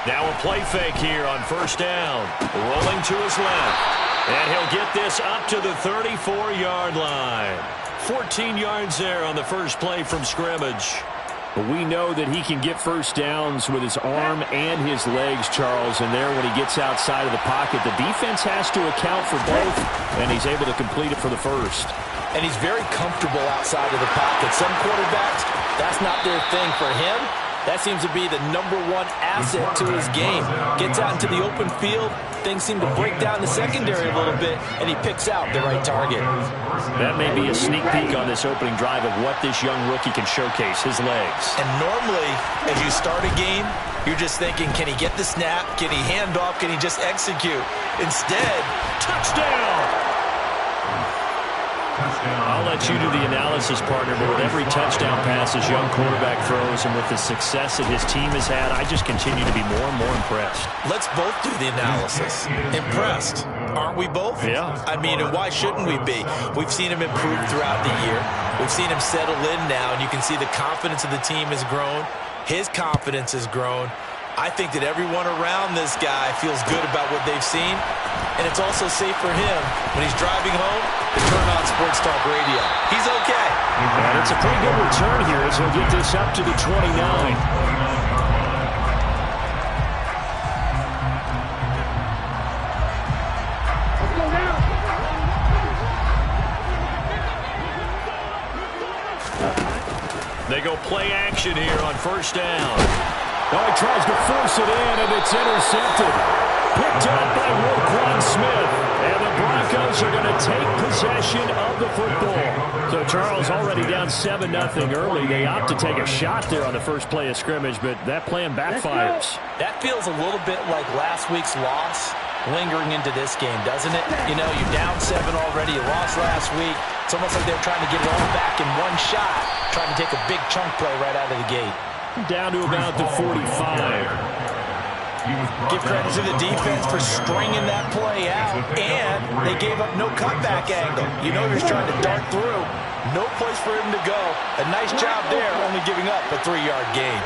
Now a play fake here on first down. Rolling to his left. And he'll get this up to the 34-yard line. 14 yards there on the first play from scrimmage. But we know that he can get first downs with his arm and his legs, Charles. And there, when he gets outside of the pocket, the defense has to account for both, and he's able to complete it for the first. And he's very comfortable outside of the pocket. Some quarterbacks, that's not their thing. For him, that seems to be the #1 asset to his game. Gets out into the open field, things seem to break down the secondary a little bit, and he picks out the right target. That may be a sneak peek on this opening drive of what this young rookie can showcase, his legs. And normally, as you start a game, you're just thinking, can he get the snap? Can he hand off? Can he just execute? Instead, touchdown! I'll let you do the analysis, partner, but with every touchdown pass his young quarterback throws and with the success that his team has had, I just continue to be more and more impressed. Let's both do the analysis. Impressed. Aren't we both? Yeah. I mean, and why shouldn't we be? We've seen him improve throughout the year. We've seen him settle in now, and you can see the confidence of the team has grown. His confidence has grown. I think that everyone around this guy feels good about what they've seen, and it's also safe for him when he's driving home to turn on Sports Talk Radio. He's okay. And it's a pretty good return here as he'll get this up to the 29. They go play action here on first down. Oh, he tries to force it in, and it's intercepted. Picked up by Roquan Smith. And the Broncos are going to take possession of the football. So Charles already down 7-0 early. They opt to take a shot there on the first play of scrimmage, but that plan backfires. That feels a little bit like last week's loss lingering into this game, doesn't it? You know, you're down 7 already. You lost last week. It's almost like they're trying to get it all back in one shot, trying to take a big chunk play right out of the gate. Down to about the 45. Give credit to the defense for stringing that play out, and they gave up no cutback angle. You know you're trying to dart through. No place for him to go. A nice job there, only giving up a 3-yard gain.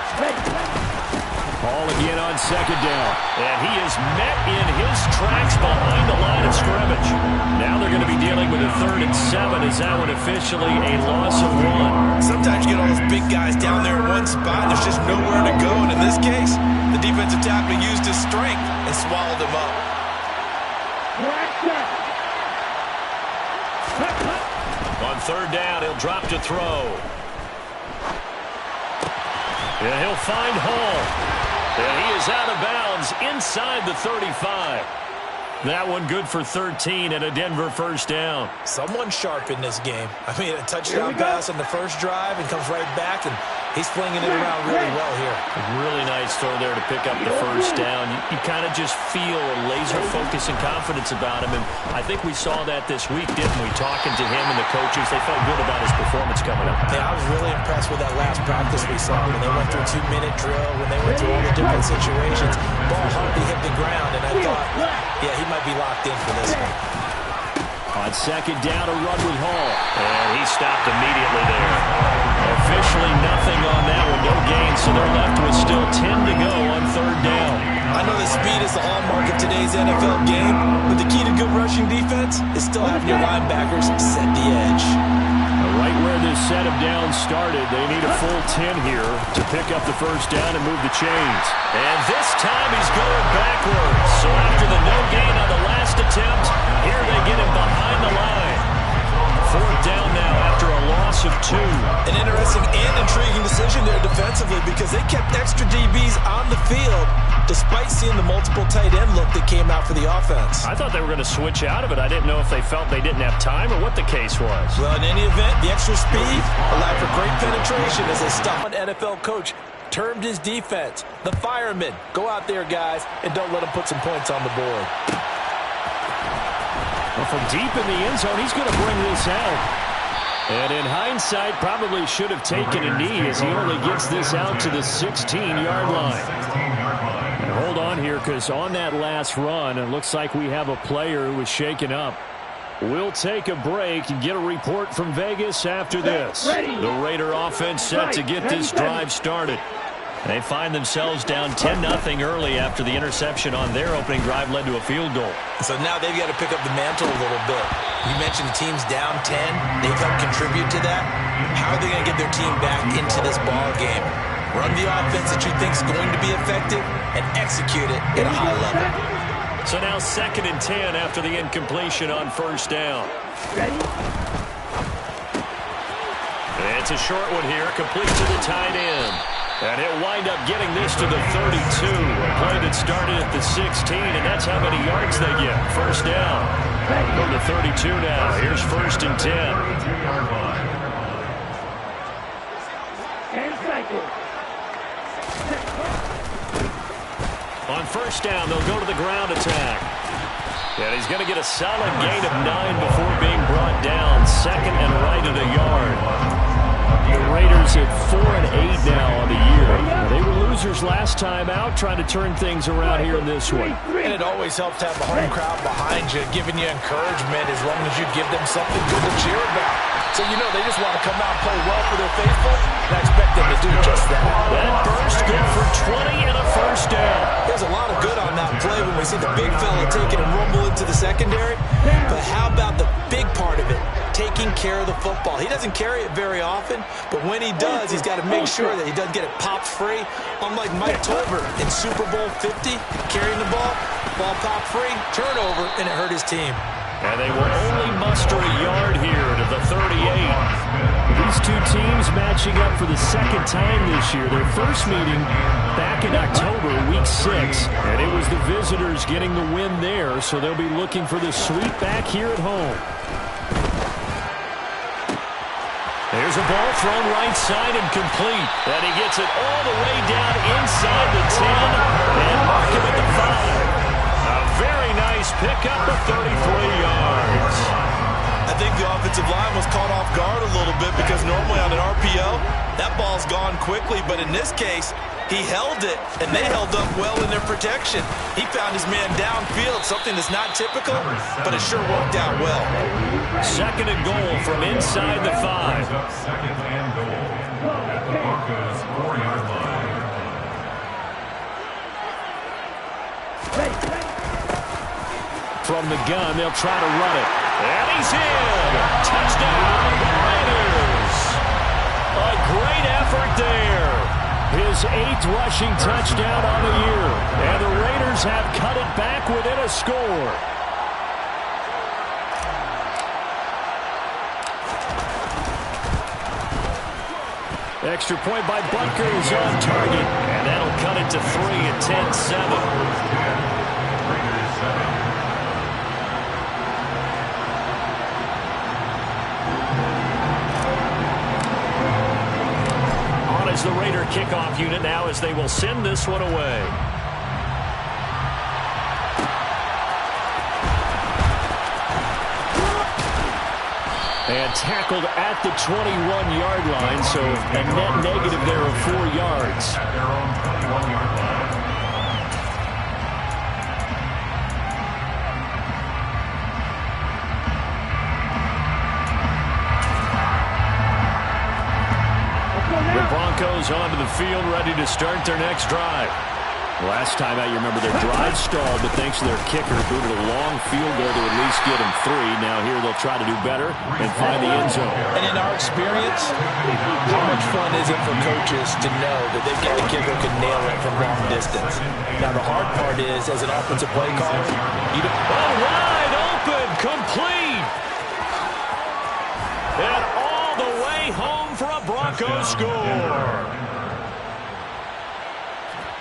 Ball again on second down. And he is met in his tracks behind the line of scrimmage. Now they're going to be dealing with a 3rd and 7. Is that one officially a loss of 1? Sometimes you get all those big guys down there in one spot, and there's just nowhere to go. And in this case, the defensive tackle used his strength and swallowed him up. On 3rd down, he'll drop to throw. And he'll find Hall. And he is out of bounds inside the 35. That one good for 13 and a Denver first down. Someone sharp in this game. I mean, a touchdown pass on the first drive and comes right back, and he's flinging it around really well here. A really nice throw there to pick up the first down. You kind of just feel a laser focus and confidence about him, and I think we saw that this week, didn't we? Talking to him and the coaches, they felt good about his performance coming up. Yeah, I was really impressed with that last practice we saw when they went through a 2-minute drill, when they went through all the different situations. Ball hardly hit the ground, and I thought, yeah, he might be locked in for this one. On second down, a run with Hall. And he stopped immediately there. Officially nothing on that one, no gain, so they're left with still 10 to go on 3rd down. I know that speed is the hallmark of today's NFL game, but the key to good rushing defense is still having your linebackers set the edge. Right where this set of downs started, they need a full 10 here to pick up the first down and move the chains. And this time he's going backwards. So after the no gain on the last attempt, here they get him behind the line. 4th down now after a loss of 2. An interesting and intriguing decision there defensively because they kept extra DBs on the field despite seeing the multiple tight end look that came out for the offense. I thought they were going to switch out of it. I didn't know if they felt they didn't have time or what the case was. Well, in any event, the extra speed allowed for great penetration as they stopped. An NFL coach termed his defense the firemen. Go out there, guys, and don't let them put some points on the board. Well, from deep in the end zone, he's going to bring this out. And in hindsight, probably should have taken a knee as he only gets this out to the 16-yard line. And hold on here, because on that last run, it looks like we have a player who was shaken up. We'll take a break and get a report from Vegas after this. The Raider offense set to get this drive started. They find themselves down 10-0 early after the interception on their opening drive led to a field goal. So now they've got to pick up the mantle a little bit. You mentioned the team's down 10. They've helped contribute to that. How are they going to get their team back into this ball game? Run the offense that you think is going to be effective and execute it at a high level. So now 2nd and 10 after the incompletion on first down. It's a short one here, complete to the tight end. And he'll wind up getting this to the 32. A play that started at the 16, and that's how many yards they get. First down. From the 32 now. Here's 1st and 10. On first down, they'll go to the ground attack. And he's going to get a solid gain of 9 before being brought down. 2nd and right at a yard. The Raiders at 4-8 now on the year. They were losers last time out, trying to turn things around here in this one. And it always helps to have a home crowd behind you, giving you encouragement as long as you give them something good to cheer about. So you know they just want to come out and play well for their faithful, and I expect them to do just that. That burst good for 20 and a first down. There's a lot of good on that play when we see the big fella taking and rumble into the secondary. But how about the big part of it? Taking care of the football. He doesn't carry it very often, but when he does, he's got to make sure that he doesn't get it popped free. Unlike Mike Tolbert in Super Bowl 50, carrying the ball popped free, turnover, and it hurt his team. And they will only muster a yard here to the 38. These two teams matching up for the 2nd time this year. Their first meeting back in October, week 6. And it was the visitors getting the win there, so they'll be looking for the sweep back here at home. There's a ball thrown right side and complete. And he gets it all the way down inside the 10 and mark him at the 5. A very nice pickup of 33 yards. I think the offensive line was caught off guard a little bit because normally on an RPO, that ball's gone quickly. But in this case, he held it, and they held up well in their protection. He found his man downfield, something that's not typical, but it sure worked out well. 2nd and goal from inside the 5. Second and goal. Broncos 4-yard line. From the gun, they'll try to run it. And he's in. Touchdown, Raiders. A great effort there. His 8th rushing touchdown on the year. And the Raiders have cut it back within a score. Extra point by Butker is on target. And that'll cut it to 3 at 10-7. The Raider kickoff unit now as they will send this one away. And tackled at the 21-yard line, so a net negative there of 4 yards. At their own 21-yard line. The Broncos onto the field, ready to start their next drive. Last time out, you remember their drive stalled, but thanks to their kicker, booted a long field goal to at least get them 3. Now here they'll try to do better and find the end zone. And in our experience, how much fun is it for coaches to know that they've got a kicker who can nail it from long distance? Now the hard part is, as an offensive play caller, you don't... Oh, wide open, complete. And all the way home for a Broncos score.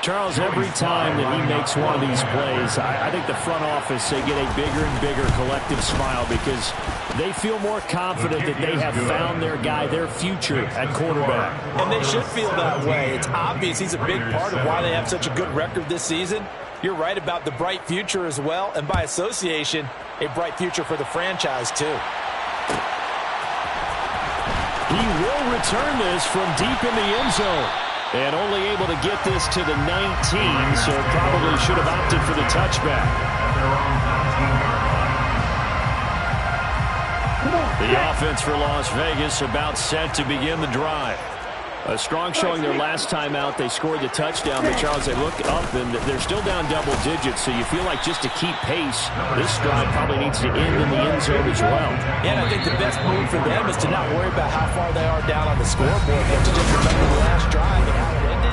Charles, every time that he makes one of these plays, I think the front office, they get a bigger and bigger collective smile because they feel more confident that they have found their guy, their future at quarterback. And they should feel that way. It's obvious he's a big part of why they have such a good record this season. You're right about the bright future as well, and by association, a bright future for the franchise too. He will return this from deep in the end zone. And only able to get this to the 19, so probably should have opted for the touchback. The offense for Las Vegas about set to begin the drive. A strong showing their last time out. They scored the touchdown, but Charles, they look up and they're still down double digits, so you feel like just to keep pace, this drive probably needs to end in the end zone as well. Yeah, and I think the best move for them is to not worry about how far they are down on the scoreboard, but to just remember the last drive and how it ended.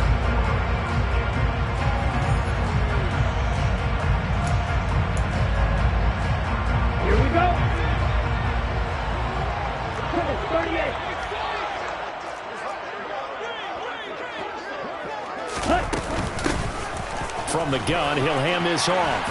Here we go. 38. From the gun, he'll hand this off.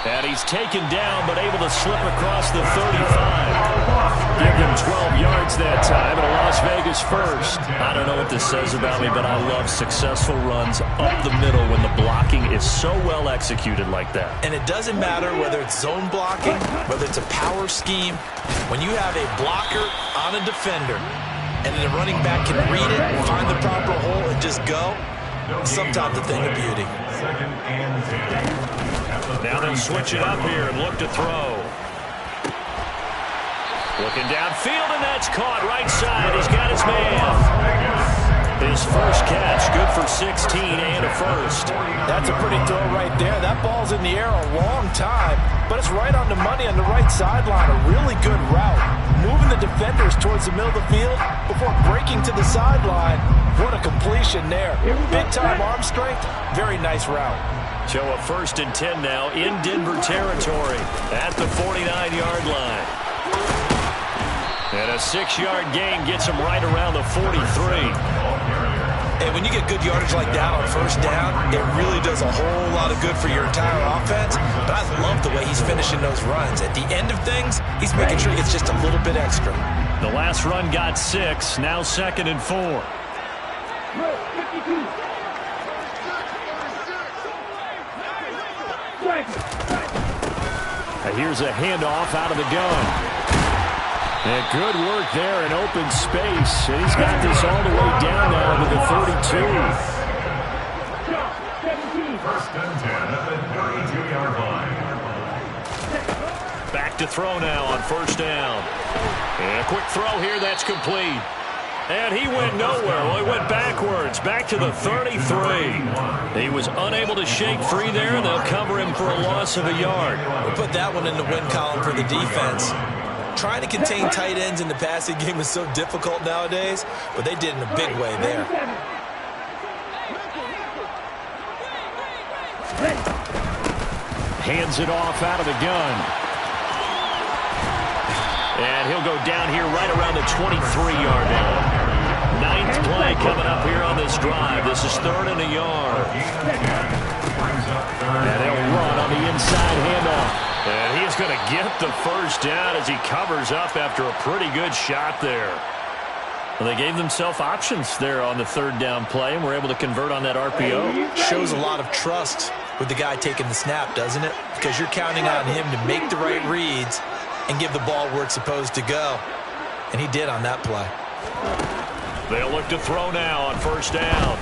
And he's taken down, but able to slip across the 35. Give them 12 yards that time, and a Las Vegas first. I don't know what this says about me, but I love successful runs up the middle when the blocking is so well executed like that. And it doesn't matter whether it's zone blocking, whether it's a power scheme. When you have a blocker on a defender, and the running back can read it, find the proper hole, and just go, sometimes a thing of beauty. Now they'll switch it up here and look to throw. Looking downfield, and that's caught right side. He's got his man. His first catch, good for 16 and a first. That's a pretty throw right there. That ball's in the air a long time, but it's right on the money on the right sideline. A really good route. Moving the defenders towards the middle of the field before breaking to the sideline. What a completion there. Big-time arm strength. Very nice route. So a 1st and 10 now in Denver territory at the 49-yard line. And a 6-yard gain gets him right around the 43. And when you get good yardage like that on 1st down, it really does a whole lot of good for your entire offense. But I love the way he's finishing those runs. At the end of things, he's making sure he gets just a little bit extra. The last run got 6, now 2nd and 4. Here's a handoff out of the gun. And good work there in open space. And he's got this all the way down now to the 32. 1st and 10 at the 32-yard line. Back to throw now on 1st down. And a quick throw here, that's complete. And he went nowhere. Well, he went backwards, back to the 33. He was unable to shake free there, and they'll cover him for a loss of a yard. We'll put that one in the win column for the defense. Trying to contain tight ends in the passing game is so difficult nowadays, but they did in a big way there. Hands it off out of the gun. And he'll go down here right around the 23-yard line. 9th play coming up here on this drive. This is 3rd and a yard. And they'll run on the inside handoff. And he's going to get the 1st down as he covers up after a pretty good shot there. Well, they gave themselves options there on the 3rd down play and were able to convert on that RPO. Shows a lot of trust with the guy taking the snap, doesn't it? Because you're counting on him to make the right reads and give the ball where it's supposed to go. And he did on that play. They'll look to throw now on 1st down.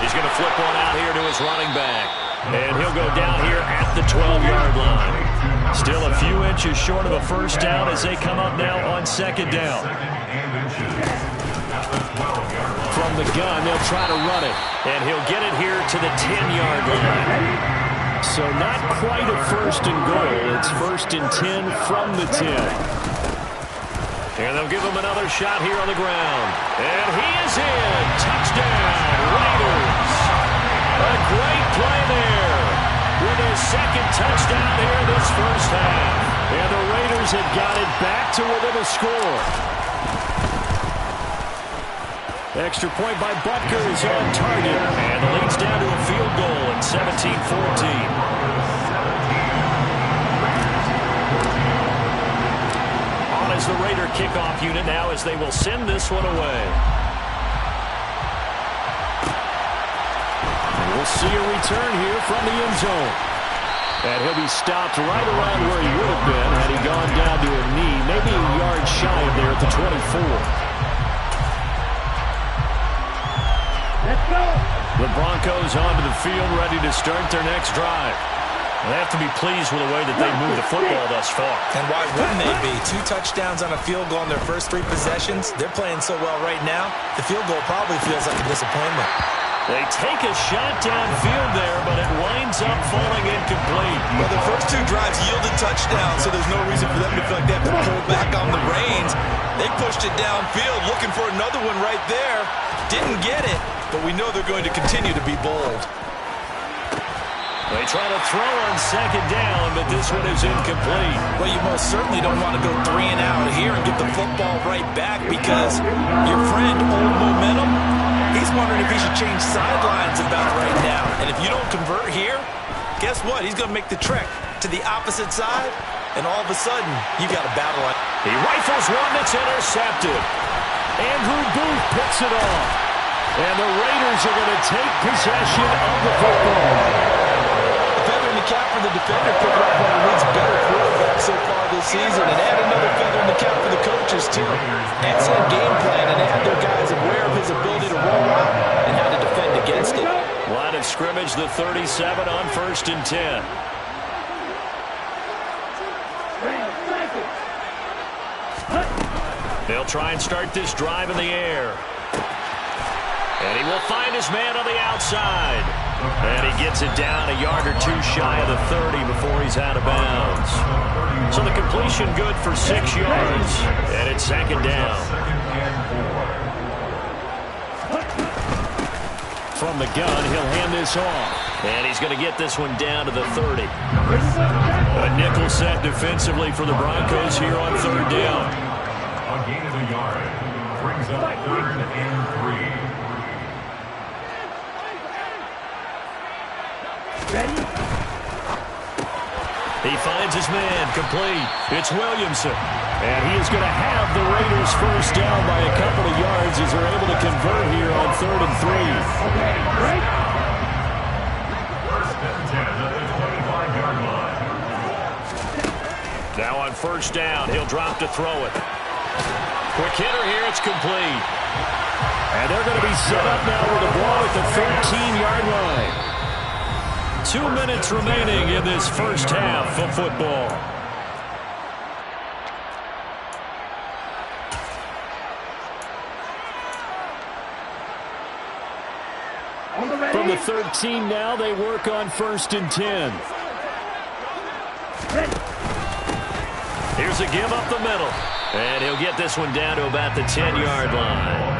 He's going to flip one out here to his running back. And he'll go down here at the 12-yard line. Still a few inches short of a 1st down as they come up now on 2nd down. From the gun, they'll try to run it. And he'll get it here to the 10-yard line. So not quite a 1st and goal. It's 1st and 10 from the 10. And they'll give him another shot here on the ground. And he is in. Touchdown, Raiders. A great play there with his 2nd touchdown here this 1st half. And the Raiders have got it back to within a score. Extra point by Butker is on target. And the lead's down to a field goal at 17-14. As the Raider kickoff unit now as they will send this one away. And we'll see a return here from the end zone. And he'll be stopped right around where he would have been had he gone down to a knee, maybe a yard shy of there at the 24. Let's go. The Broncos onto the field ready to start their next drive. They have to be pleased with the way that they moved the football thus far. And why wouldn't they be? 2 touchdowns on a field goal in their first 3 possessions. They're playing so well right now, the field goal probably feels like a disappointment. They take a shot downfield there, but it winds up falling incomplete. Well, the first 2 drives yielded touchdowns, so there's no reason for them to feel like they have to pull back on the reins. They pushed it downfield, looking for another one right there. Didn't get it, but we know they're going to continue to be bold. They try to throw on second down, but this one is incomplete. Well, you most certainly don't want to go 3 and out here and get the football right back because your friend, Old Momentum, he's wondering if he should change sidelines about right now. And if you don't convert here, guess what? He's going to make the trek to the opposite side, and all of a sudden, you got a battle. He rifles one that's intercepted. Andrew Booth picks it off. And the Raiders are going to take possession of the football. Feather in the cap for the defender, picking up one of the league's better quarterbacks so far this season, and add another feather in the cap for the coaches, too. Excellent game plan, and they had their guys aware of his ability to roll out and how to defend against it. Line of scrimmage, the 37 on 1st and 10. They'll try and start this drive in the air. And he will find his man on the outside. And he gets it down a yard or 2 shy of the 30 before he's out of bounds. So the completion good for 6 yards. And it's 2nd down. From the gun, he'll hand this off. And he's going to get this one down to the 30. A nickel set defensively for the Broncos here on 3rd down. A gain of a yard. Brings up 3rd and 3. Ready? He finds his man, complete. It's Williamson. And he is going to have the Raiders first down by a couple of yards as they're able to convert here on 3rd and 3. Okay, right? First and 10 at the 25-yard line. Now on 1st down, he'll drop to throw it. Quick hitter here, it's complete. And they're going to be set up now with a ball at the 13-yard line. 2 minutes remaining in this first half of football. From the 13 now, they work on 1st and 10. Here's a give up the middle. And he'll get this one down to about the 10-yard line.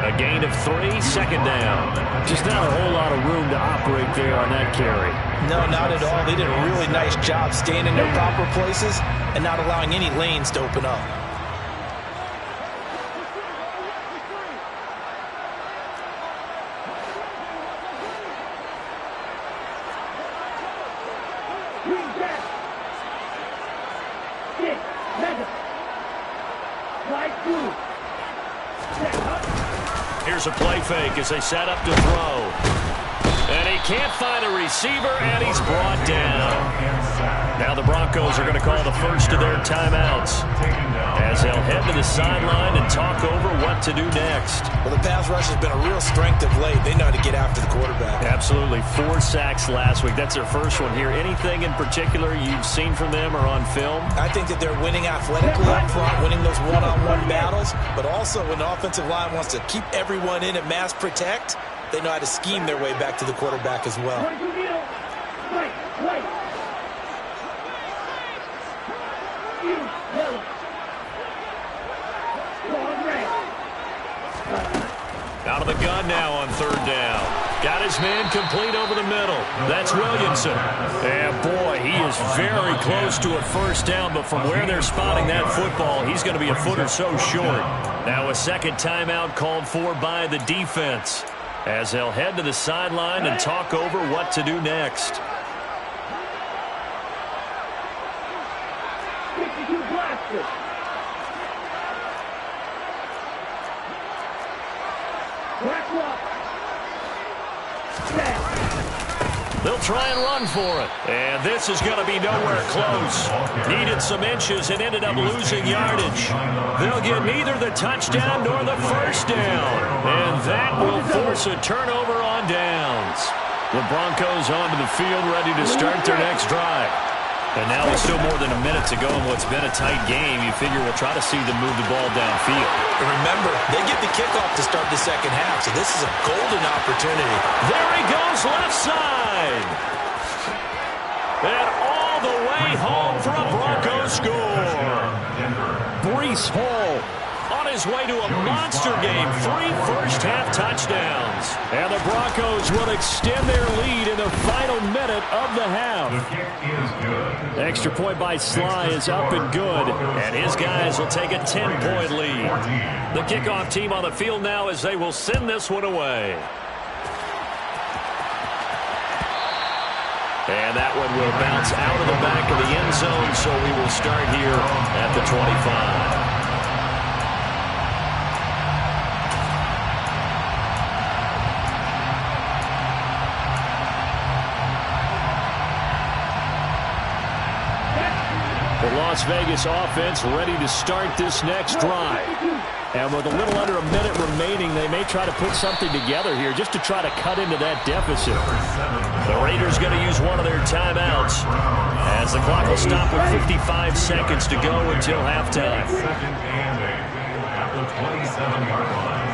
A gain of 3, 2nd down. Just not a whole lot of room to operate there on that carry. No, not at all. They did a really nice job staying in their proper places and not allowing any lanes to open up. Here's a play fake as they set up to throw. And he can't find a receiver, and he's brought down. Now the Broncos are going to call the first of their timeouts as they'll head to the sideline and talk over what to do next. Well, the pass rush has been a real strength of late. They know how to get after the quarterback. Absolutely. 4 sacks last week. That's their first one here. Anything in particular you've seen from them or on film? I think that they're winning athletically up front, winning those one-on-one battles, but also when the offensive line wants to keep everyone in and mass protect, they know how to scheme their way back to the quarterback as well. Out of the gun now on 3rd down. Got his man complete over the middle. That's Williamson. And boy, he is very close to a first down, but from where they're spotting that football, he's going to be a foot or so short. Now a 2nd timeout called for by the defense as they'll head to the sideline and talk over what to do next. 52 blasters. They'll try and run for it. And this is going to be nowhere close. Needed some inches and ended up losing yardage. They'll get neither the touchdown nor the first down. And that will force a turnover on downs. The Broncos onto the field, ready to start their next drive. And now with still more than a minute to go in what's been a tight game, you figure we'll try to see them move the ball downfield. And remember, they get the kickoff to start the second half, so this is a golden opportunity. There he goes, left side. And all the way home for a Broncos score. Breece Hall on his way to a monster game. 3 first-half touchdowns. And the Broncos will extend their lead in the final minute of the half. The kick is good. Extra point by Sly is up and good. And his guys will take a 10-point lead. The kickoff team on the field now as they will send this one away. And that one will bounce out of the back of the end zone, so we will start here at the 25. The Las Vegas offense ready to start this next drive. And with a little under a minute remaining, they may try to put something together here just to try to cut into that deficit. The Raiders going to use one of their timeouts as the clock will stop with 55 seconds to go until halftime. Second and 8 at the 27-yard line.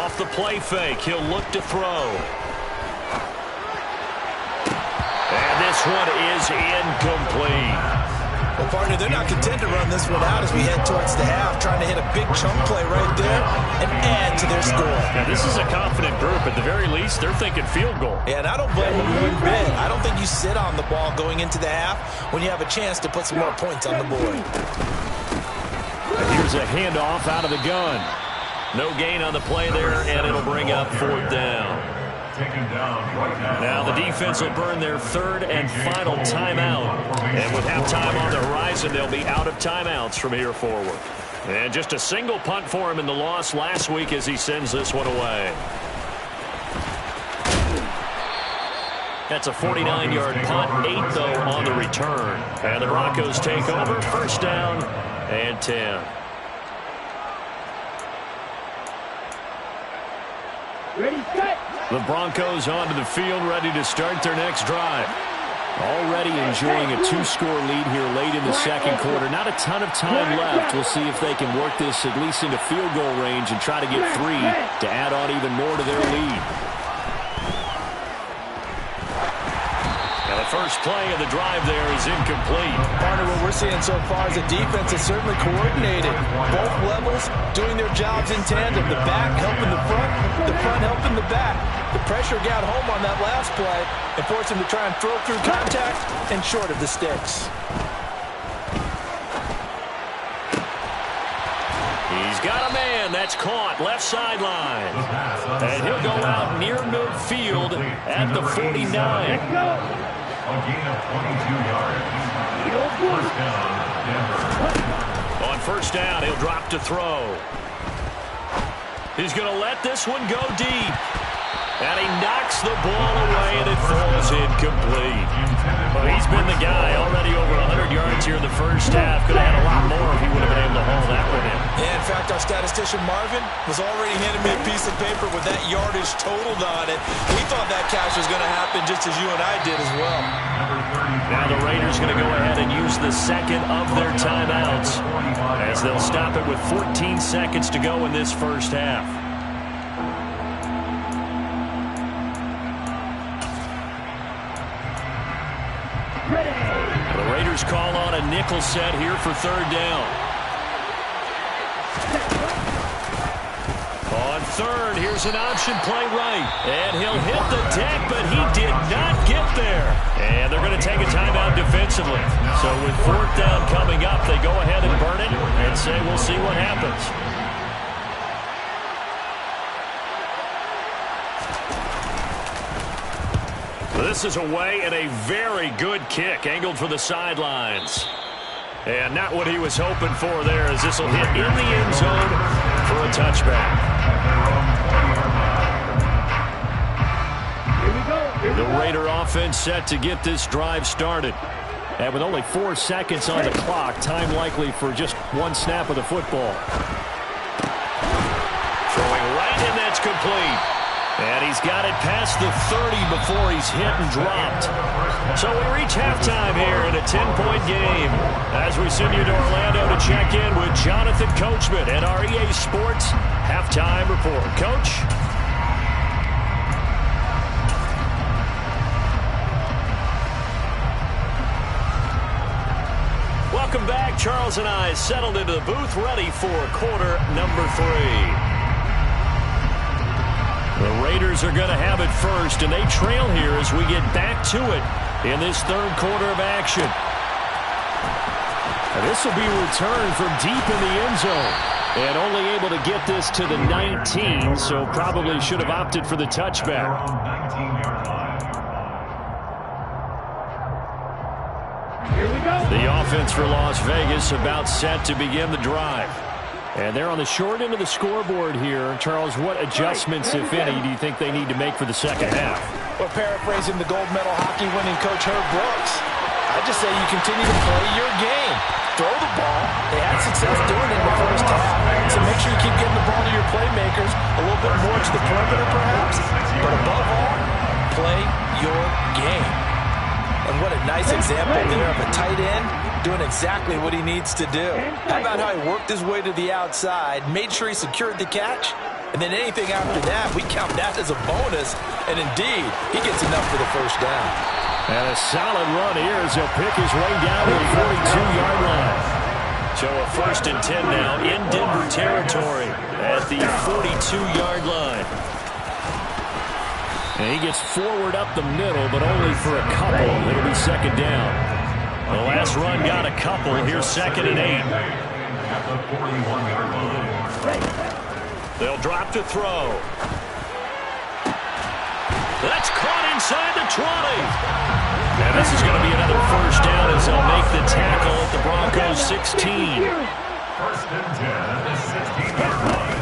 Off the play fake, he'll look to throw. And this one is incomplete. Well, partner, they're not content to run this one out as we head towards the half, trying to hit a big chunk play right there and add to their score. Now, this is a confident group. At the very least, they're thinking field goal. Yeah, and I don't blame them one bit. I don't think you sit on the ball going into the half when you have a chance to put some more points on the board. And here's a handoff out of the gun. No gain on the play there, and it'll bring up 4th down. Taken down right now. Now the defense will burn their 3rd and final timeout. And with halftime on the horizon, they'll be out of timeouts from here forward. And just a single punt for him in the loss last week as he sends this one away. That's a 49-yard punt, 8 though on the return. And the Broncos take over, 1st down and 10. Ready, set. The Broncos onto the field, ready to start their next drive. Already enjoying a 2-score lead here late in the second quarter. Not a ton of time left. We'll see if they can work this at least into field goal range and try to get 3 to add on even more to their lead. Now the first play of the drive there is incomplete. Partner, what we're seeing so far is the defense is certainly coordinated. Both levels doing their jobs in tandem. The back helping the front helping the back. The pressure got home on that last play and forced him to try and throw through contact and short of the sticks. He's got a man. That's caught left sideline. And he'll go out near midfield at the 49. A gain of 22 yards. First down, Denver. On 1st down, he'll drop to throw. He's going to let this one go deep. And he knocks the ball away, and it falls incomplete. Well, he's been the guy already over 100 yards here in the first half. Could have had a lot more if he would have been able to haul that one in. Yeah, in fact, our statistician Marvin was already handing me a piece of paper with that yardage totaled on it. He thought that catch was going to happen just as you and I did as well. Now the Raiders going to go ahead and use the 2nd of their timeouts as they'll stop it with 14 seconds to go in this first half. The Raiders call on a nickel set here for 3rd down. On 3rd, here's an option play right. And he'll hit the deck, but he did not get there. And they're going to take a timeout defensively. So with 4th down coming up, they go ahead and burn it and say we'll see what happens. This is away and a very good kick angled for the sidelines. And not what he was hoping for there as this will hit in the end zone for a touchback. Here we go. The Raider offense set to get this drive started. And with only 4 seconds on the clock, time likely for just 1 snap of the football. Throwing is complete. And he's got it past the 30 before he's hit and dropped. So we reach halftime here in a 10-point game as we send you to Orlando to check in with Jonathan Coachman and our EA Sports Halftime Report. Coach? Welcome back. Charles and I settled into the booth ready for quarter number 3. The Raiders are going to have it first, and they trail here as we get back to it in this third quarter of action. And this will be returned from deep in the end zone. And only able to get this to the 19, so probably should have opted for the touchback. Here we go. The offense for Las Vegas about set to begin the drive. And they're on the short end of the scoreboard here. Charles, what adjustments, if any, do you think they need to make for the second half? Well, paraphrasing the gold medal hockey winning coach Herb Brooks, I just say you continue to play your game. Throw the ball. They had success doing it in the first half. So make sure you keep getting the ball to your playmakers, a little bit more to the perimeter perhaps. But above all, play your game. And what a nice example there of a tight end doing exactly what he needs to do. How about how he worked his way to the outside, made sure he secured the catch, and then anything after that, we count that as a bonus. And indeed, he gets enough for the first down. And a solid run here as he'll pick his way down to the 42-yard line. So a 1st and 10 now in Denver territory at the 42-yard line. And he gets forward up the middle, but only for a couple. It'll be second down. The last run got a couple. Here's 2nd and 8. They'll drop to throw. That's caught inside the 20. And this is going to be another first down as they'll make the tackle at the Broncos 16. 1st and 10 at the 16-yard line.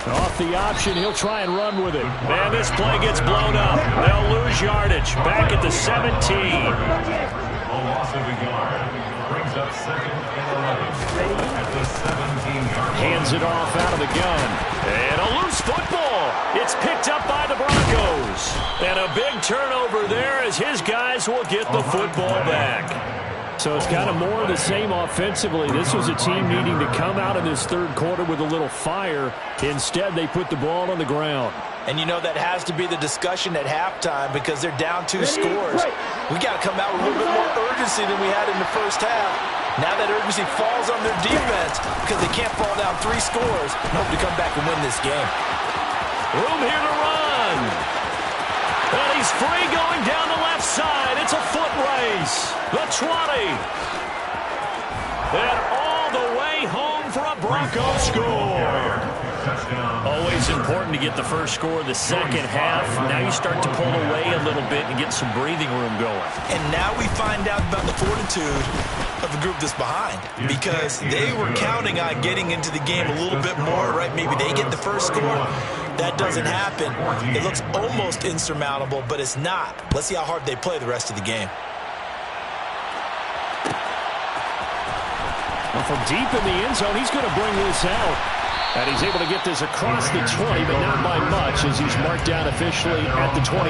Off the option, he'll try and run with it. And this play gets blown up. They'll lose yardage. Back at the 17. A loss of a yard. Brings up 2nd and 11 at the 17-yard line. Hands it off out of the gun. And a loose football. It's picked up by the Broncos. And a big turnover there as his guys will get the football back. So it's kind of more of the same offensively. This was a team needing to come out in this third quarter with a little fire. Instead, they put the ball on the ground. And you know that has to be the discussion at halftime because they're down 2 scores. We got to come out with a little bit more urgency than we had in the first half. Now that urgency falls on their defense because they can't fall down 3 scores and hope to come back and win this game. Room here to run. And he's free going down the left side. It's a foot race. The 20. And all the way home for a Bronco score. Always important to get the first score of the second half. Now you start to pull away a little bit and get some breathing room going. And now we find out about the fortitude of the group that's behind because they were counting on getting into the game a little bit more, right? Maybe they get the first score. That doesn't happen. It looks almost insurmountable, but it's not. Let's see how hard they play the rest of the game. Well, from deep in the end zone, he's going to bring this out. And he's able to get this across the 20, but not by much as he's marked down officially at the 21.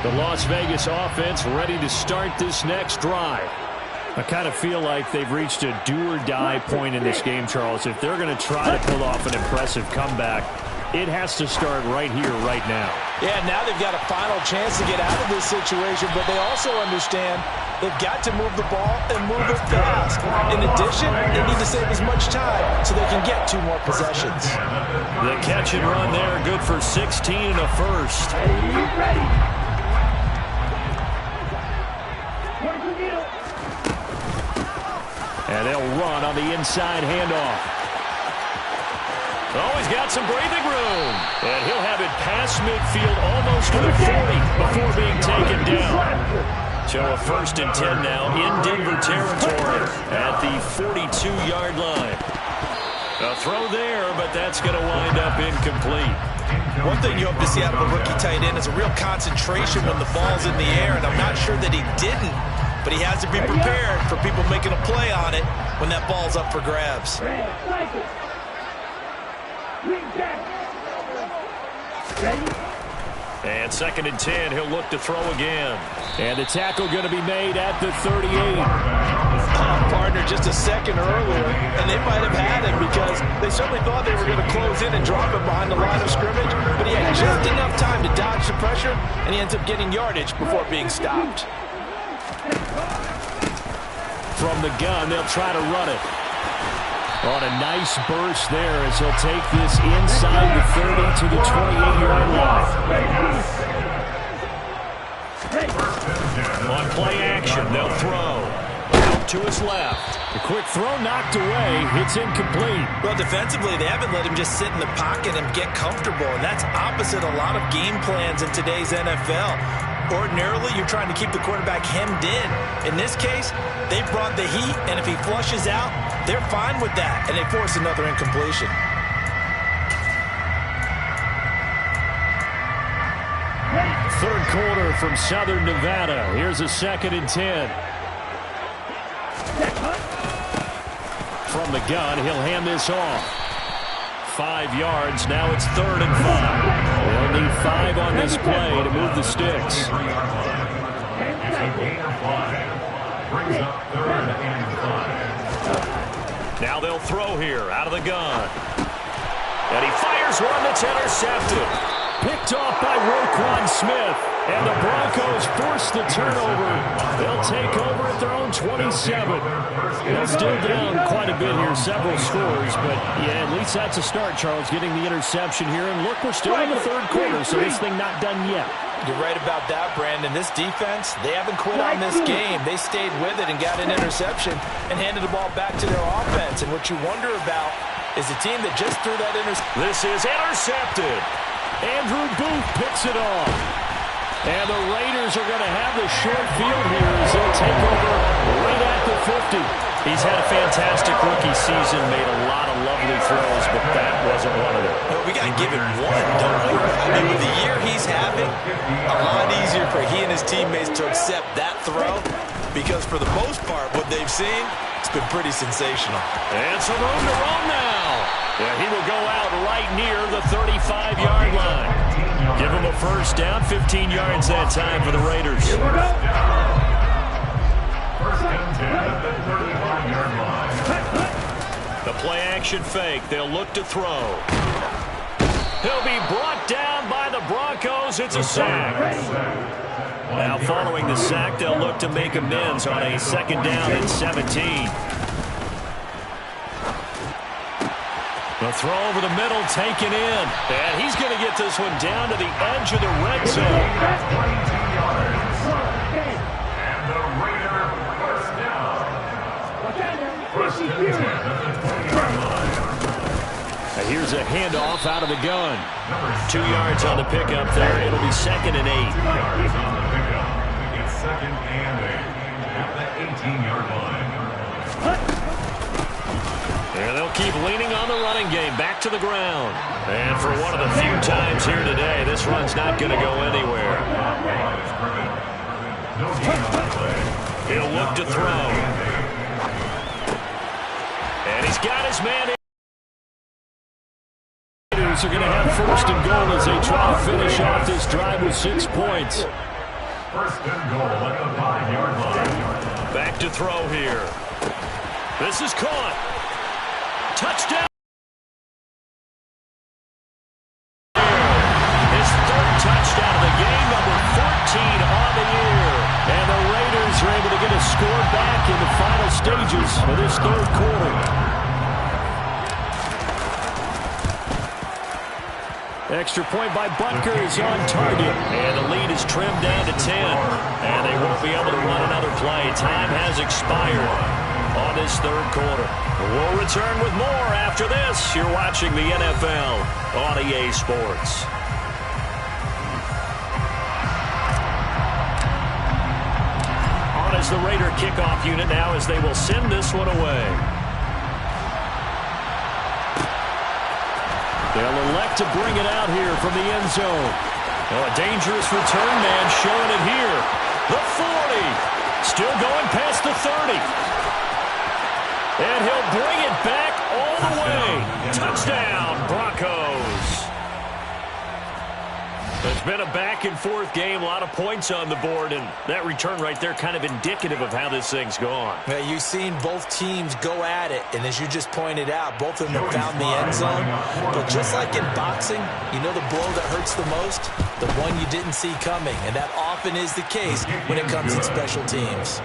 The Las Vegas offense ready to start this next drive. I kind of feel like they've reached a do-or-die point in this game, Charles. If they're going to try to pull off an impressive comeback, it has to start right here, right now. Yeah, now they've got a final chance to get out of this situation, but they also understand they've got to move the ball and move it fast. In addition, they need to save as much time so they can get 2 more possessions. The catch and run there, good for 16 and a first. Ready. And they'll run on the inside handoff. Oh, he's got some breathing room. And he'll have it past midfield almost to the 40 before being taken down. So a 1st and 10 now in Denver territory at the 42-yard line. A throw there, but that's going to wind up incomplete. One thing you hope to see out of a rookie tight end is a real concentration when the ball's in the air, and I'm not sure that he didn't, but he has to be prepared for people making a play on it when that ball's up for grabs. And 2nd and 10, he'll look to throw again. And the tackle going to be made at the 38. Partner just a second earlier, and they might have had him because they certainly thought they were going to close in and drop him behind the line of scrimmage, but he had just enough time to dodge the pressure, and he ends up getting yardage before being stopped. From the gun, they'll try to run it. On a nice burst there as he'll take this inside the 30 to the 28-yard line. On play action, they'll throw. Out to his left. The quick throw knocked away. It's incomplete. Well, defensively, they haven't let him just sit in the pocket and get comfortable, and that's opposite a lot of game plans in today's NFL. Ordinarily, you're trying to keep the quarterback hemmed in. In this case, they brought the heat, and if he flushes out, they're fine with that, and they force another incompletion. Third quarter from Southern Nevada. Here's a 2nd and 10. From the gun, he'll hand this off. 5 yards. Now it's 3rd and 5. They'll need 5 on this play to move the sticks. Now they'll throw here out of the gun. And he fires one that's intercepted. Picked off by Roquan Smith. And the Broncos force the turnover. They'll take over at their own 27. They'll still down quite a bit here, several scores. But, yeah, at least that's a start, Charles, getting the interception here. And look, we're still in the 3rd quarter, so this thing not done yet. You're right about that, Brandon. This defense, they haven't quit on this game. They stayed with it and got an interception and handed the ball back to their offense. And what you wonder about is a team that just threw that interception. This is intercepted. Andrew Booth picks it off. And the Raiders are going to have the short field here as they'll take over right at the 50. He's had a fantastic rookie season, made a lot of lovely throws, but that wasn't one of them. Well, we got to give him one, don't we? I mean, with the year he's having, a lot easier for he and his teammates to accept that throw because for the most part, what they've seen, it's been pretty sensational. And some room to run now. Yeah, he will go out right near the 35-yard line. Give him a first down, 15 yards that time for the Raiders. First and 10 at the 35-yard line. The play action fake. They'll look to throw. He'll be brought down by the Broncos. It's a sack. Now following the sack, they'll look to make amends on a 2nd down and 17. The throw over the middle taken in. And he's going to get this one down to the edge of the red zone. And the Raider first down. First and 10 at the 20-yard line. And here's a handoff out of the gun. 2 yards on the pickup there. It'll be 2nd and 8. 2 yards on the pickup. It's 2nd and 8 at the 18-yard line. And they'll keep leaning on the running game. Back to the ground. And for one of the few times here today, this run's not going to go anywhere. He'll look to throw. And he's got his man in. Raiders are going to have 1st and goal as they try to finish off this drive with 6 points. First and goal at the 5-yard line. Back to throw here. This is caught. Touchdown. His 3rd touchdown of the game, number 14 on the year. And the Raiders are able to get a score back in the final stages of this 3rd quarter. Extra point by Butker is on target. And the lead is trimmed down to 10. And they won't be able to run another play. Time has expired on this 3rd quarter. We'll return with more after this. You're watching the NFL on EA Sports. On is the Raider kickoff unit now as they will send this one away. They'll elect to bring it out here from the end zone. Oh, a dangerous return man showing it here. The 40. Still going past the 30. And he'll bring it back all the way. Touchdown, Broncos. It's been a back-and-forth game, a lot of points on the board, and that return right there kind of indicative of how this thing's gone. Yeah, you've seen both teams go at it, and as you just pointed out, both of them have found the end zone. But just like in boxing, you know the blow that hurts the most? The one you didn't see coming, and that often is the case when it comes in special teams.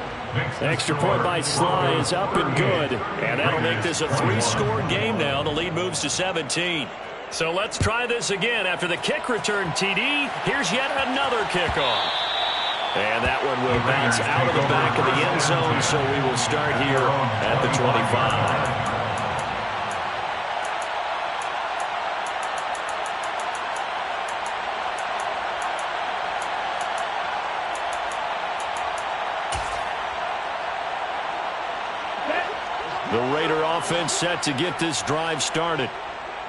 Extra point by Sly is up and good, and that'll make this a 3-score game now. The lead moves to 17. So let's try this again. After the kick return TD, here's yet another kickoff. And that one will bounce out of the back of the end zone, so we will start here at the 25. The Raider offense set to get this drive started.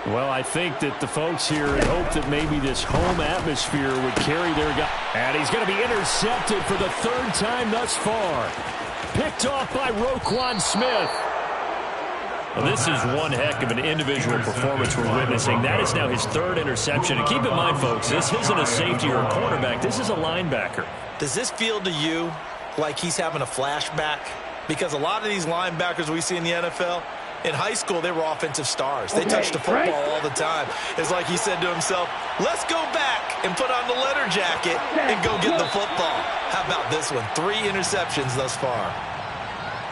Well, I think that the folks here hope that maybe this home atmosphere would carry their guy. And he's going to be intercepted for the 3rd time thus far. Picked off by Roquan Smith. Well, this is one heck of an individual performance we're witnessing. That is now his 3rd interception. And keep in mind, folks, this isn't a safety or a cornerback. This is a linebacker. Does this feel to you like he's having a flashback? Because a lot of these linebackers we see in the NFL, in high school, they were offensive stars. They touched the football all the time. It's like he said to himself, let's go back and put on the leather jacket and go get the football. How about this one? 3 interceptions thus far.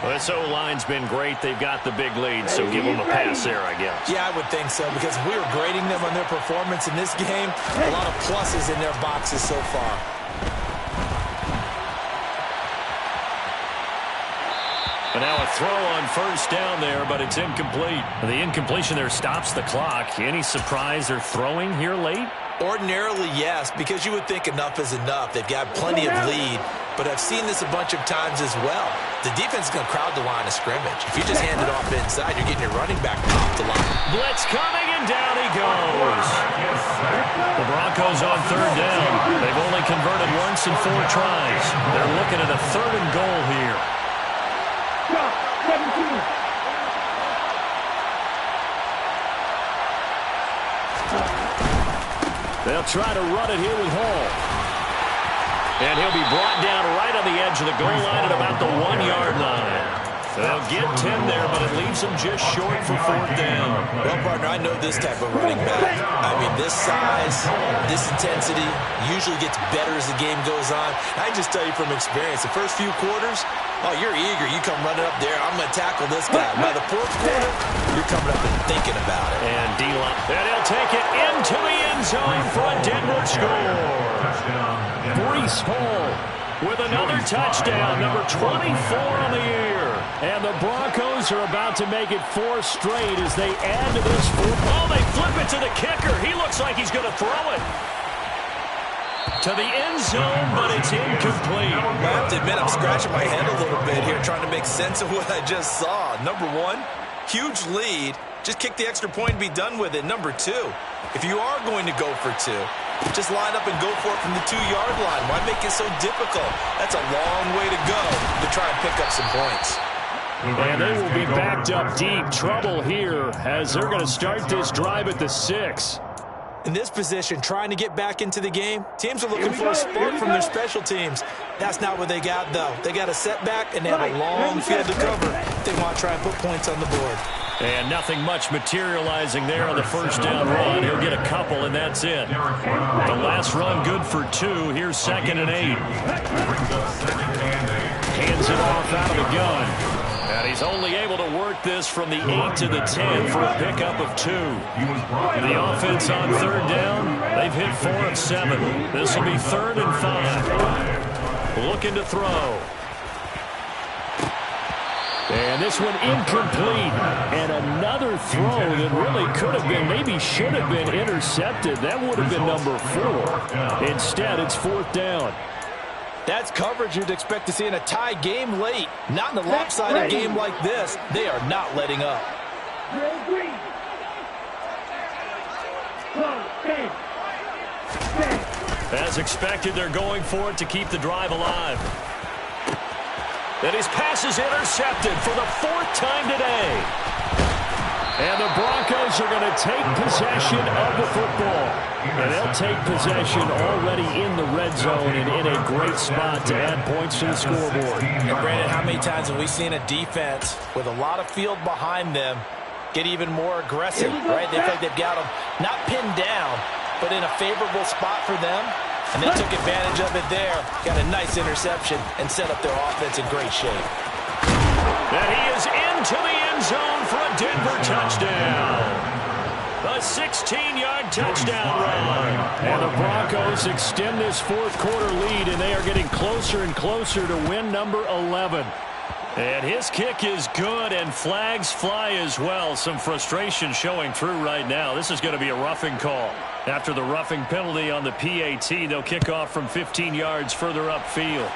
Well, this O-line's been great. They've got the big lead, so give them a pass there, I guess. Yeah, I would think so, because if we were grading them on their performance in this game, a lot of pluses in their boxes so far. But now a throw on 1st down there, but it's incomplete. The incompletion there stops the clock. Any surprise they're throwing here late? Ordinarily, yes, because you would think enough is enough. They've got plenty of lead, but I've seen this a bunch of times as well. The defense is going to crowd the line of scrimmage. If you just hand it off inside, you're getting your running back off the line. Blitz coming, and down he goes. The Broncos on 3rd down. They've only converted once in 4 tries. They're looking at a 3rd and goal here. 17. They'll try to run it here with Hall. And he'll be brought down right on the edge of the goal line at about the 1-yard line. They'll get 10 there, but it leaves them just short for 4th down. Well, partner, I know this type of running back. I mean, this size, this intensity usually gets better as the game goes on. I can just tell you from experience, the first few quarters, oh, you're eager. You come running up there. I'm going to tackle this guy. By the 4th quarter, you're coming up and thinking about it. And D-line. And he'll take it into the end zone for a Denver score. Breece Hall with another touchdown, number 24 on the year. And the Broncos are about to make it 4 straight as they add to this 4. Oh, they flip it to the kicker. He looks like he's going to throw it to the end zone, but it's incomplete. I have to admit, I'm scratching my head a little bit here trying to make sense of what I just saw. Number 1, huge lead. Just kick the extra point and be done with it. Number 2, if you are going to go for 2, just line up and go for it from the 2-yard line. Why make it so difficult? That's a long way to go to try and pick up some points. And they will be backed up deep. Trouble here as they're going to start this drive at the 6. In this position, trying to get back into the game, teams are looking for a spark from their special teams. That's not what they got, though. They got a setback, and they have a long field to cover. They want to try and put points on the board. And nothing much materializing there on the 1st down run. He'll get a couple, and that's it. The last run good for 2. Here's 2nd and 8. Hands it off out of the gun. And he's only able to work this from the 8 to the 10 for a pickup of 2. The offense on 3rd down, they've hit 4 of 7. This will be 3rd and 5. Looking to throw. And this one incomplete. And another throw that really could have been, maybe should have been intercepted. That would have been number 4. Instead, it's 4th down. That's coverage you'd expect to see in a tie game late. Not in a lopsided game like this. They are not letting up. As expected, they're going for it to keep the drive alive. And his pass is intercepted for the 4th time today. And the Broncos are going to take possession of the football. And they'll take possession already in the red zone and in a great spot to add points to the scoreboard. And Brandon, how many times have we seen a defense with a lot of field behind them get even more aggressive, right? They feel like they've got them not pinned down, but in a favorable spot for them. And they took advantage of it there. Got a nice interception and set up their offense in great shape. And he is into the end zone for a Denver touchdown. A 16-yard touchdown run. And the Broncos extend this 4th quarter lead, and they are getting closer and closer to win number 11. And his kick is good, and flags fly as well. Some frustration showing through right now. This is going to be a roughing call. After the roughing penalty on the PAT, they'll kick off from 15 yards further upfield.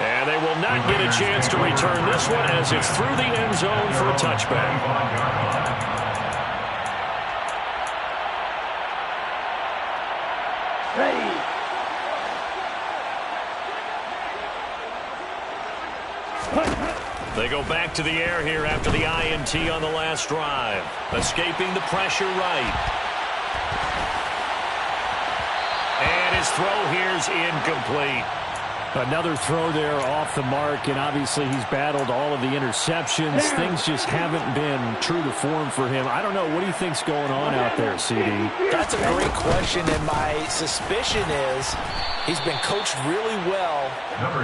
And they will not get a chance to return this one as it's through the end zone for a touchback. Ready. They go back to the air here after the INT on the last drive. Escaping the pressure right. And his throw here is incomplete. Another throw there off the mark, and obviously he's battled all of the interceptions. Things just haven't been true to form for him. I don't know. What do you think's going on out there, CD? That's a great question, and my suspicion is he's been coached really well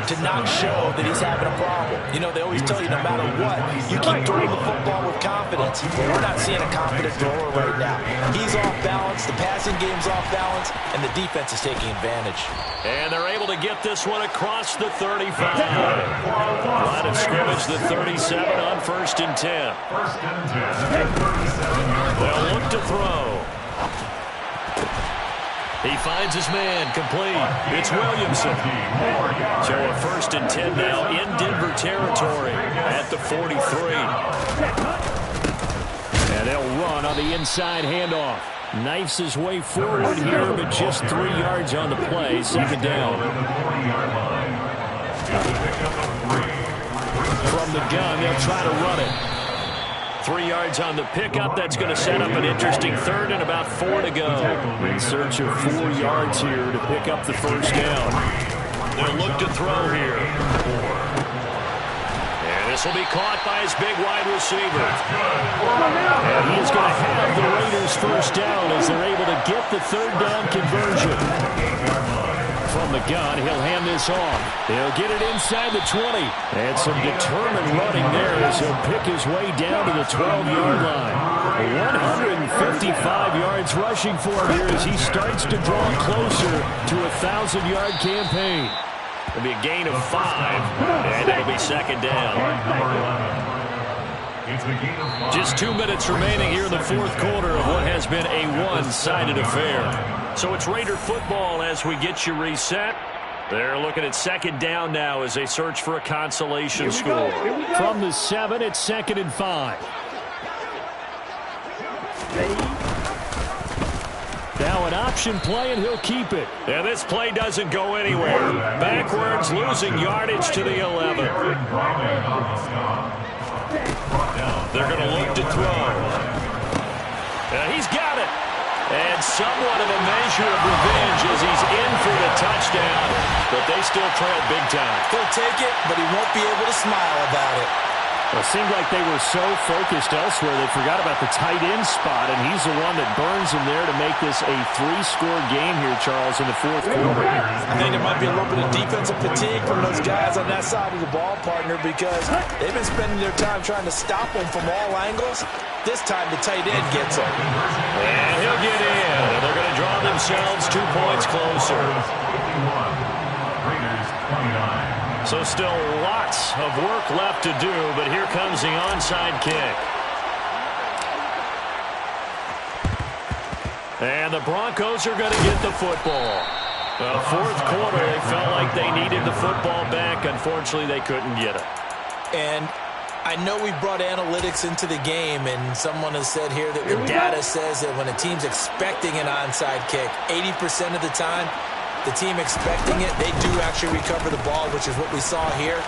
to not show that he's having a problem. You know, they always tell you no matter what, you keep throwing the football with confidence. But we're not seeing a confident thrower right now. He's off balance, the passing game's off balance, and the defense is taking advantage. And they're able to get this one across the 35. Line of scrimmage, the 37 on 1st and 10. They'll look to throw. He finds his man, complete. It's Williamson. So a 1st and 10 now in Denver territory at the 43. And they'll run on the inside handoff. Knifes his way forward here, but just 3 yards on the play. 2nd down. From the gun, they'll try to run it. 3 yards on the pickup. That's going to set up an interesting 3rd and about 4 to go. In search of 4 yards here to pick up the 1st down. They'll look to throw here. And this will be caught by his big wide receiver. And he's going to have the Raiders 1st down as they're able to get the 3rd down conversion. From the gun, he'll hand this off. He'll get it inside the 20. And some determined running there as he'll pick his way down to the 12-yard line. 155 yards rushing for him here as he starts to draw closer to a 1,000-yard campaign. It'll be a gain of 5, and it'll be 2nd down. Just 2 minutes remaining here in the 4th quarter of what has been a one-sided affair. So it's Raider football as we get you reset. They're looking at 2nd down now as they search for a consolation score. From the 7, it's 2nd and 5. Now an option play, and he'll keep it. And this play doesn't go anywhere. Backwards, losing yardage to the 11. They're going to look to throw. He's got it. And somewhat of a measure of revenge as he's in for the touchdown. But they still trail big time. He'll take it, but he won't be able to smile about it. Well, it seemed like they were so focused elsewhere they forgot about the tight end spot, and he's the one that burns him there to make this a 3-score game here, Charles, in the 4th quarter. I think it might be a little bit of defensive fatigue from those guys on that side of the ball, partner, because they've been spending their time trying to stop him from all angles. This time the tight end gets him. And he'll get in, and they're going to draw themselves 2 points closer. Raiders 29. So still lots of work left to do, but here comes the onside kick. And the Broncos are going to get the football. The 4th quarter, they felt like they needed the football back. Unfortunately, they couldn't get it. And I know we brought analytics into the game, and someone has said here that the data says that when a team's expecting an onside kick, 80% of the time, the team expecting it, they do actually recover the ball, which is what we saw here.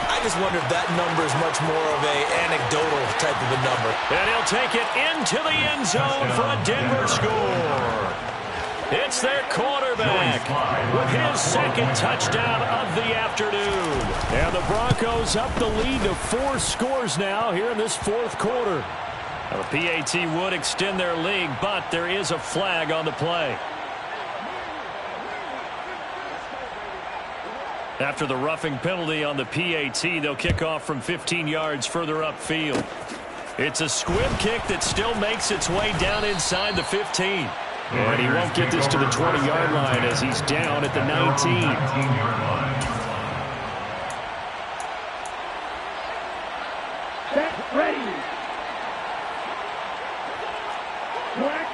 I just wonder if that number is much more of an anecdotal type of a number. And he'll take it into the end zone for a Denver score. It's their quarterback with his second touchdown of the afternoon. And the Broncos up the lead to 4 scores now here in this fourth quarter. Now, the PAT would extend their lead, but there is a flag on the play. After the roughing penalty on the PAT, they'll kick off from 15 yards further upfield. It's a squib kick that still makes its way down inside the 15. And he won't get this to the 20-yard line as he's down at the 19. Set, ready. Ready.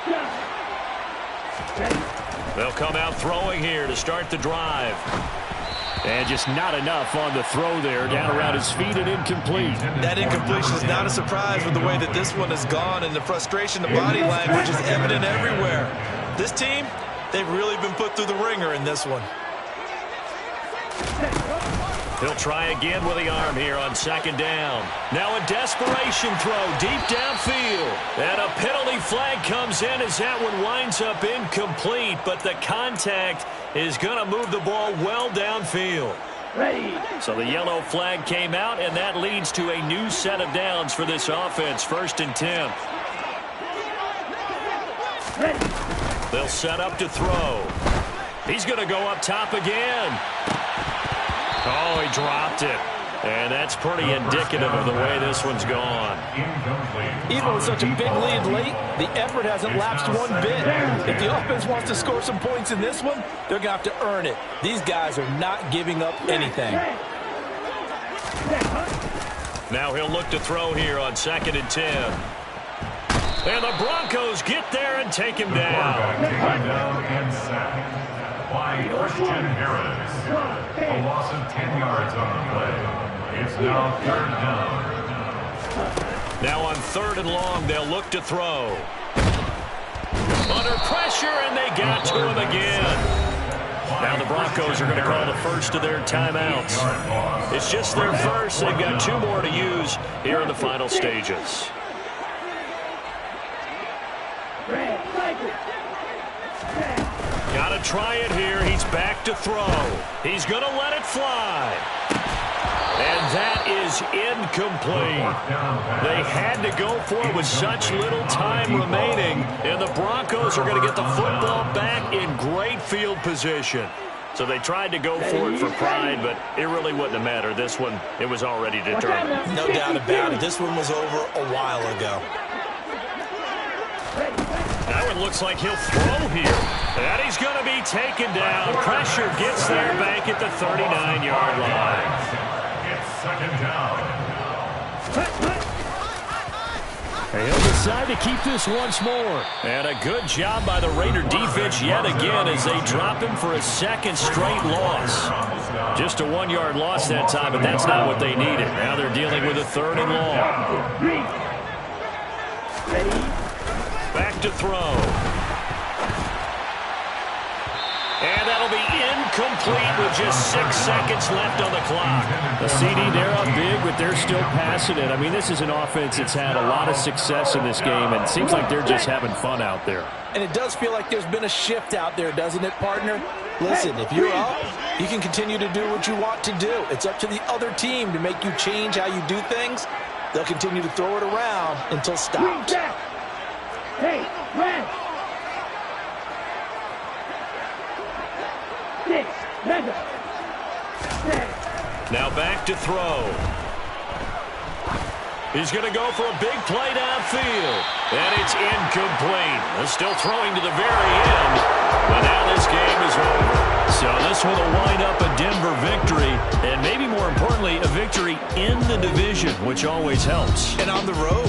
They'll come out throwing here to start the drive. And just not enough on the throw there. Down around his feet and incomplete. That incompletion is not a surprise with the way that this one has gone, and the frustration, the body language is evident everywhere. This team, they've really been put through the ringer in this one. He'll try again with the arm here on second down. Now a desperation throw deep downfield. And a penalty flag comes in as that one winds up incomplete, but the contact is going to move the ball well downfield. Ready. So the yellow flag came out, and that leads to a new set of downs for this offense, 1st and 10. Ready. They'll set up to throw. He's going to go up top again. Oh, he dropped it. And that's pretty indicative of the way this one's gone. Even with such a big lead late, the effort hasn't lapsed one bit. If the offense wants to score some points in this one, they're going to have to earn it. These guys are not giving up anything. Now he'll look to throw here on 2nd and 10. And the Broncos get there and take him down. And sacked by Christian Harris. A loss of 10 yards on the play. It's now 3rd down. Now on 3rd and long, they'll look to throw. Under pressure, and they got to him again. Now the Broncos are going to call the first of their timeouts. It's just their first. They've got 2 more to use here in the final stages. Got to try it here. He's back to throw. He's going to let it fly. And that is incomplete. They had to go for it with such little time remaining. And the Broncos are going to get the football back in great field position. So they tried to go for it for pride, but it really wouldn't have mattered. This one, it was already determined. No doubt about it. This one was over a while ago. Now it looks like he'll throw here. And he's going to be taken down. Pressure gets there back at the 39-yard line. It's 2nd down. And he'll decide to keep this once more. And a good job by the Raider defense yet again as they drop him for a 2nd straight loss. Just a 1-yard loss that time, but that's not what they needed. Now they're dealing with a 3rd and long. Back to throw. And that'll be incomplete with just 6 seconds left on the clock. The CD, they're up big, but they're still passing it. I mean, this is an offense that's had a lot of success in this game, and it seems like they're just having fun out there. And it does feel like there's been a shift out there, doesn't it, partner? Listen, if you're up, you can continue to do what you want to do. It's up to the other team to make you change how you do things. They'll continue to throw it around until stopped. Hey, red. 6, mega. 7. Now back to throw. He's going to go for a big play downfield. And it's incomplete. They're still throwing to the very end. But now this game is over. So this will wind up a Denver victory. And maybe more importantly, a victory in the division, which always helps. And on the road,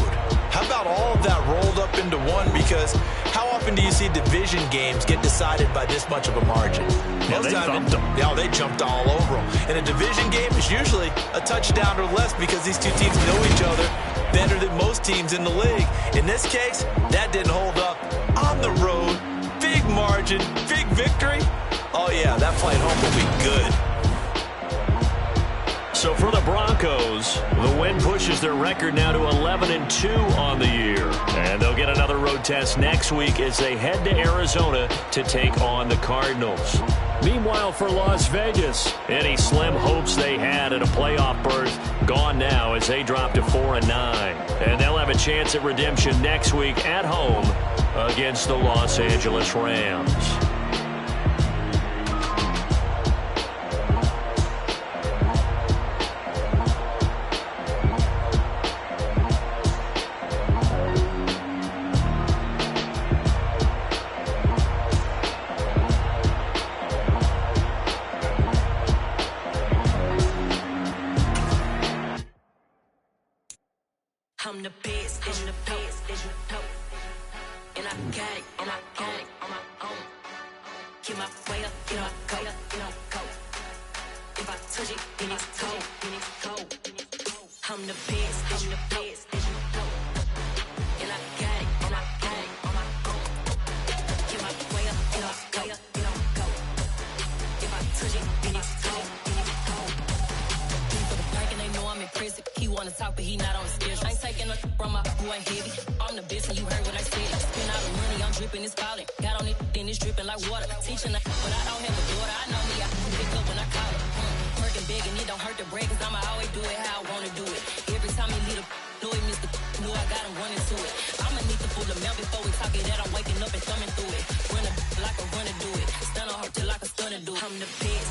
how about all of that rolled up in 7-1 because how often do you see division games get decided by this much of a margin? Yeah, they thumped them. Yeah, they jumped all over them. And a division game is usually a touchdown or less because these two teams know each other better than most teams in the league. In this case, that didn't hold up. On the road, big margin, big victory. Oh, yeah, that flight home will be good. So for the Broncos, the win pushes their record now to 11-2 on the year. And they'll get another road test next week as they head to Arizona to take on the Cardinals. Meanwhile, for Las Vegas, any slim hopes they had at a playoff berth gone now as they drop to 4-9. And they'll have a chance at redemption next week at home against the Los Angeles Rams. I'm the best, and the best, and I got it, and I own it on my own. Get my way up, get my go, go. If I touch it, then it's cold, I'm the best, and the best, and I got it, and I own it on my own. Get my way up, get my go. If I touch it, then it's cold, For the park and they know I'm impressive. He wanna talk, but he not on the schedule. I ain't taking a from my boy heavy. I'm the best and you heard what I said. Spend all the money, I'm dripping, it's falling. Got on it, then it's dripping like water. Teaching, but I don't have a daughter. I know me, I can pick up when I call it. Working big and it don't hurt to break, cause I'ma always do it how I wanna do it. Every time he lead a know he missed the know I got him running to it. I'ma need to pull the mail before we talk it that I'm waking up and thumbing through it. Run a like a runner do it. Stun on her till I can stun and do it. I'm the best,